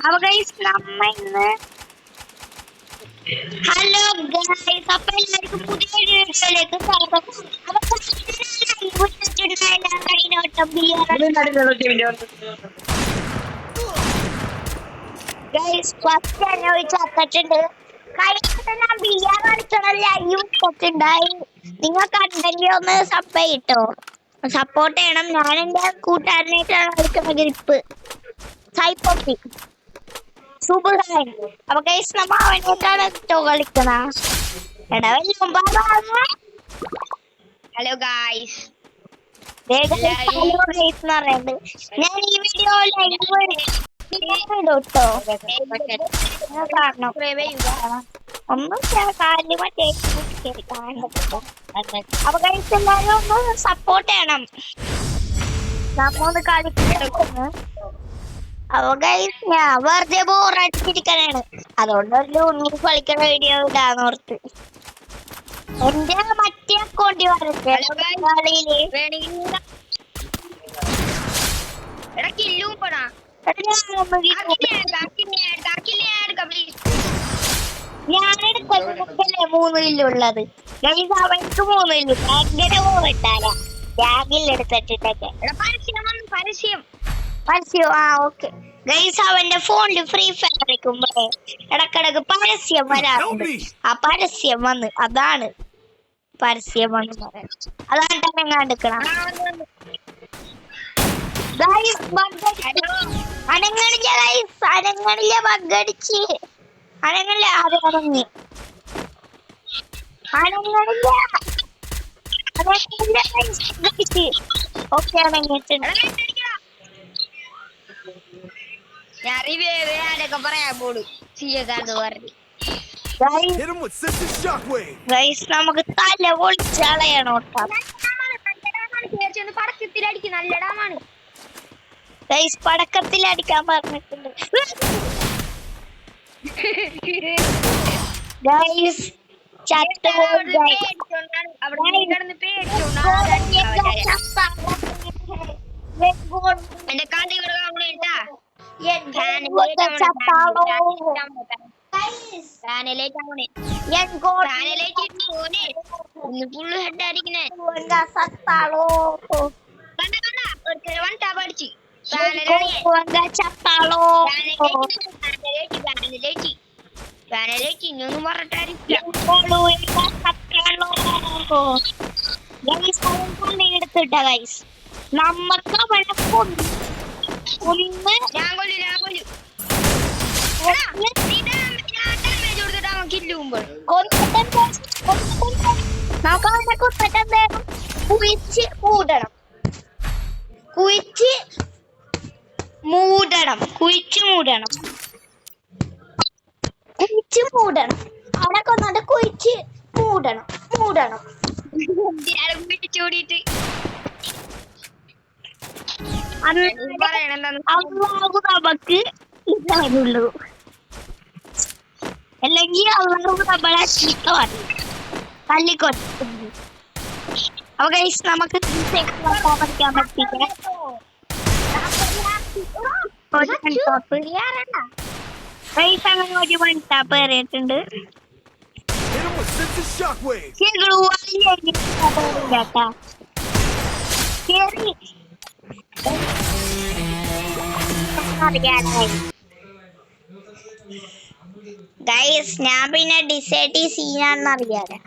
അപ്പൊ ഗൈസ് നമ്മ ഇന്ന് ഹലോ ഗൈസ് അപ്പൊ എല്ലാവർക്കും പുതിയ വീഡിയോയിലേക്ക് സ്വാഗതം. ഗൈസ് ഫസ്റ്റ് എന്നോട് ചത്തിട്ടുണ്ട്. കഴിഞ്ഞിട്ട് ഞാൻ ബിയാർ കളിക്കണ ലൈവ് ഇട്ടിട്ടുണ്ടായി. നിങ്ങൾ കണ്ടെങ്കിൽ ഒന്ന് സപ്പോർട്ട് ചെയ്യണം. ഞാൻ എന്റെ കൂട്ടുകാരനായിട്ടാണ് കളിക്കുന്ന ഗ്രിപ്പ് സൈപ്പോപ്പി സുബുഹാൻ. അപ്പൊ ഗൈസ് നമ്മ അവനായിട്ടാണ് കളിക്കണ. ഹലോ ഗായ്സ്, ഞാൻ ഈ വീഡിയോ ഇടട്ടോ കാരണം ഒന്നും കാര്യമായിട്ട് അപ്പൊ ഗൈസ് എല്ലാരും ഒന്ന് സപ്പോർട്ട് ചെയ്യണം. നമ്മൊന്ന് കളിക്കുന്നു. അപ്പൊ ഗൈസ് ഞാൻ വെറുതെ ബോറടിച്ചിരിക്കാനാണ്, അതുകൊണ്ട് ഒരു കളിക്കുന്ന വീഡിയോ ഇടാന്നോർത്ത് എന്റെ മറ്റേ അക്കൗണ്ടിൽ വരട്ടെ. ഞാനെടുക്കല്ലേ 3 കില്ലുള്ളത്. ഗൈസ് അവർക്ക് 3 കില്ല് ഭയങ്കര പോയിട്ടാല ബാഗിൽ എടുത്തിട്ടൊക്കെ പരസ്യം. ആ ഓക്കെ ഗൈസ്, അവന്റെ ഫോണില് ഫ്രീ ഫയർ കളിക്കുമ്പോ ഇടക്കിടക്ക് പരസ്യം വരാറുണ്ട്. ആ പരസ്യം വന്ന് അതാണ് പരസ്യം വന്ന് പറയുന്നത്. അതാണ് തന്നെ ഞാൻ എടുക്കണം. അനങ്ങളില്ല ഗൈസ്, അനങ്ങളില്ല ബഗ്ഗടിച്ച് അനങ്ങളില്ല. അത് അനങ്ങി അനങ്ങളില്ല ഓക്കെ അനങ്ങിട്ടുണ്ട്. പറയാൻ പോടും നമുക്ക് തല പൊളിച്ചളയണോ നല്ലടാമാണ്. പടക്കത്തിൽ അടിക്കാൻ പറഞ്ഞിട്ടുണ്ട്. ഗൈസ് എന്റെ കാന്തി ഫുള്ള് ഹെഡ് അടിക്കുന്നേ ഇനിയൊന്നും എടുത്തിട്ട ഗൈസ് നമ്മക്ക് അവനെ ഒന്ന് ഞാൻ കൊല്ലു നമുക്ക് അവനെ കൊന്നിട്ട് എന്തേലും കുഴിച്ച് മൂടണം. അവനെ കൊന്നിട്ട് കുഴിച്ച് മൂടണം. ചൂടിട്ട് അള്ളാഹു നമുക്ക് ഇതാണുള്ളൂ, അല്ലെങ്കിൽ അള്ളാഹു നമ്മളെ തല്ലിക്കൊട്ടു. അപ്പൊ ഗൈസ് നമുക്ക് പഠിക്കാൻ പറ്റില്ല. ഗൈസ് അങ്ങനെ ഒരു വൺടാപ്പ് കയറിയിട്ടുണ്ട്. ഗൈസ് ഞാൻ പിന്നെ ഡിസൈഡ് സീനാണെന്ന് അറിയാലോ.